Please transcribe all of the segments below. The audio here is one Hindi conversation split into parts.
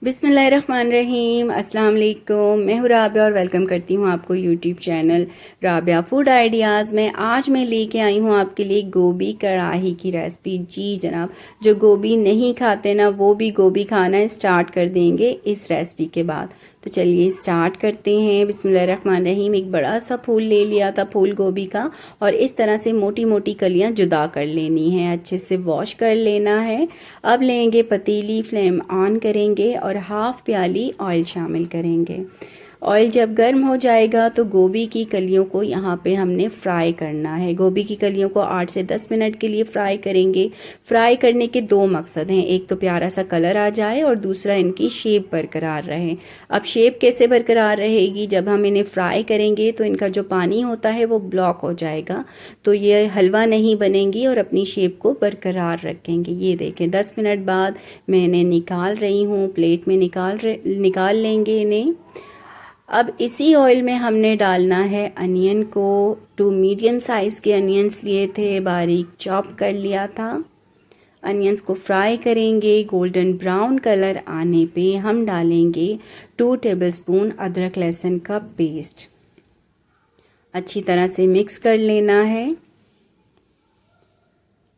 बिस्मिल्लाहिर्रहमानिर्रहीम। अस्सलाम वालेकुम। मैं हूँ राबिया और वेलकम करती हूँ आपको YouTube channel Rabia food ideas में। आज मैं लेके आई हूँ आपके लिए गोभी कढ़ाई की रेसिपी। जी जनाब, जो गोभी नहीं खाते ना वो भी गोभी खाना स्टार्ट कर देंगे इस रेसिपी के बाद। तो चलिए स्टार्ट करते हैं। बिस्मिल्लाहिर्रहमानिर्रहीम। एक बड़ा सा फूल ले लिया था फूल गोभी का, और इस तरह से मोटी मोटी कलियाँ जुदा कर लेनी है, अच्छे से वॉश कर लेना है। अब लेंगे पतीली, फ्लेम ऑन करेंगे और हाफ़ प्याली ऑयल शामिल करेंगे। ऑयल जब गर्म हो जाएगा तो गोभी की कलियों को यहाँ पे हमने फ्राई करना है। गोभी की कलियों को 8 से 10 मिनट के लिए फ्राई करेंगे। फ्राई करने के दो मकसद हैं, एक तो प्यारा सा कलर आ जाए और दूसरा इनकी शेप बरकरार रहे। अब शेप कैसे बरकरार रहेगी, जब हम इन्हें फ्राई करेंगे तो इनका जो पानी होता है वो ब्लॉक हो जाएगा, तो ये हलवा नहीं बनेंगी और अपनी शेप को बरकरार रखेंगे। ये देखें 10 मिनट बाद मैं इन्हें निकाल रही हूँ, प्लेट में निकाल लेंगे इन्हें। अब इसी ऑयल में हमने डालना है अनियन को। 2 मीडियम साइज़ के अनियंस लिए थे, बारीक चॉप कर लिया था। अनियंस को फ्राई करेंगे। गोल्डन ब्राउन कलर आने पे हम डालेंगे 2 टेबलस्पून अदरक लहसुन का पेस्ट। अच्छी तरह से मिक्स कर लेना है।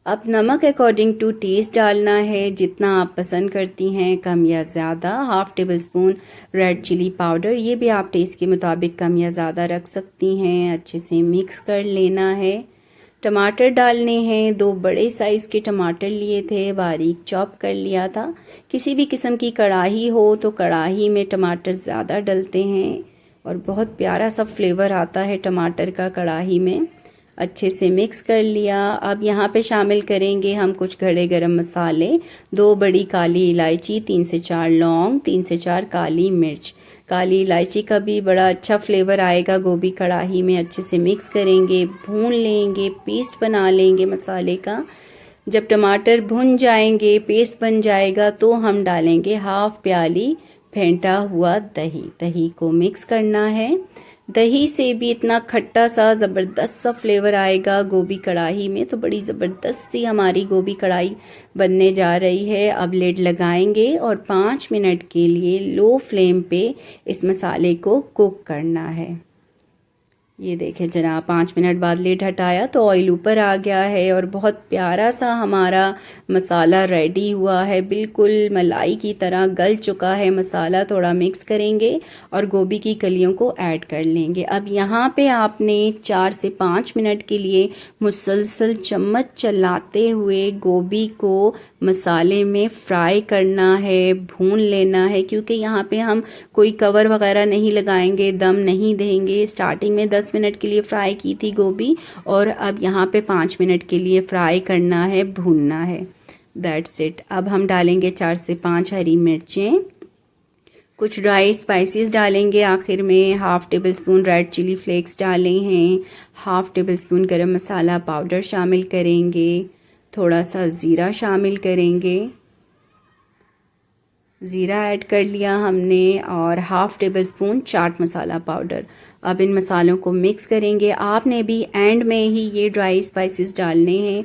अब नमक अकॉर्डिंग टू टेस्ट डालना है, जितना आप पसंद करती हैं, कम या ज़्यादा। Half tablespoon red chilli powder, ये भी आप टेस्ट के मुताबिक कम या ज़्यादा रख सकती हैं। अच्छे से मिक्स कर लेना है। टमाटर डालने हैं। 2 बड़े साइज़ के टमाटर लिए थे, बारीक चॉप कर लिया था। किसी भी किस्म की कढ़ाई हो तो कढ़ाई में टमाटर ज़्यादा डलते हैं और बहुत प्यारा सा फ्लेवर आता है टमाटर का कढ़ाई में। अच्छे से मिक्स कर लिया। अब यहाँ पे शामिल करेंगे हम कुछ खड़े गरम मसाले। 2 बड़ी काली इलायची, 3 से 4 लौंग, 3 से 4 काली मिर्च। काली इलायची का भी बड़ा अच्छा फ्लेवर आएगा गोभी कढ़ाई में। अच्छे से मिक्स करेंगे, भून लेंगे, पेस्ट बना लेंगे मसाले का। जब टमाटर भुन जाएंगे, पेस्ट बन जाएगा, तो हम डालेंगे हाफ़ प्याली फेंटा हुआ दही। दही को मिक्स करना है। दही से भी इतना खट्टा सा ज़बरदस्त सा फ्लेवर आएगा गोभी कढ़ाई में, तो बड़ी ज़बरदस्त सी हमारी गोभी कढ़ाई बनने जा रही है। अब लिड लगाएंगे और 5 मिनट के लिए लो फ्लेम पे इस मसाले को कुक करना है। ये देखें जनाब, 5 मिनट बाद लिड हटाया तो ऑयल ऊपर आ गया है और बहुत प्यारा सा हमारा मसाला रेडी हुआ है। बिल्कुल मलाई की तरह गल चुका है मसाला। थोड़ा मिक्स करेंगे और गोभी की कलियों को ऐड कर लेंगे। अब यहाँ पे आपने 4 से 5 मिनट के लिए मुसलसल चम्मच चलाते हुए गोभी को मसाले में फ्राई करना है, भून लेना है, क्योंकि यहाँ पे हम कोई कवर वगैरह नहीं लगाएंगे, दम नहीं देंगे। स्टार्टिंग में 10 मिनट के लिए फ्राई की थी गोभी, और अब यहाँ पे 5 मिनट के लिए फ्राई करना है, भूनना है। That's it. अब हम डालेंगे 4 से 5 हरी मिर्चें। कुछ ड्राई स्पाइसेस डालेंगे आखिर में। Half tablespoon red chilli flakes डाले हैं। हाफ़ टेबल स्पून गरम मसाला पाउडर शामिल करेंगे। थोड़ा सा ज़ीरा शामिल करेंगे। ज़ीरा ऐड कर लिया हमने, और half table spoon chaat masala powder. अब इन मसालों को मिक्स करेंगे। आपने भी एंड में ही ये ड्राई स्पाइसेस डालने हैं।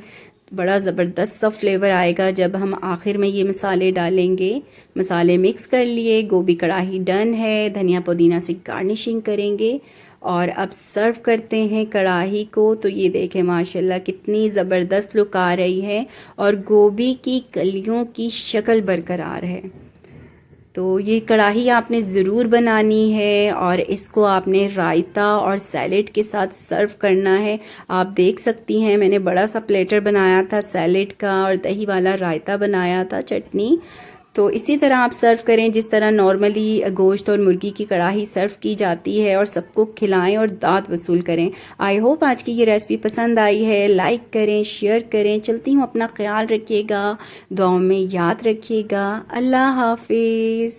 बड़ा ज़बरदस्त सा फ्लेवर आएगा जब हम आखिर में ये मसाले डालेंगे। मसाले मिक्स कर लिए, गोभी कढ़ाई डन है। धनिया पुदीना से गार्निशिंग करेंगे और अब सर्व करते हैं कढ़ाई को। तो ये देखें माशाल्लाह कितनी ज़बरदस्त लुक आ रही है और गोभी की कलियों की शक्ल बरकरार है। तो ये कढ़ाई आपने ज़रूर बनानी है और इसको आपने रायता और सैलेड के साथ सर्व करना है। आप देख सकती हैं मैंने बड़ा सा प्लेटर बनाया था सैलेड का, और दही वाला रायता बनाया था, चटनी। तो इसी तरह आप सर्व करें जिस तरह नॉर्मली गोश्त और मुर्गी की कढ़ाई सर्व की जाती है, और सबको खिलाएं और दाद वसूल करें। आई होप आज की ये रेसिपी पसंद आई है। लाइक करें, शेयर करें। चलती हूँ, अपना ख्याल रखिएगा, दुआओं में याद रखिएगा। अल्लाह हाफिज़।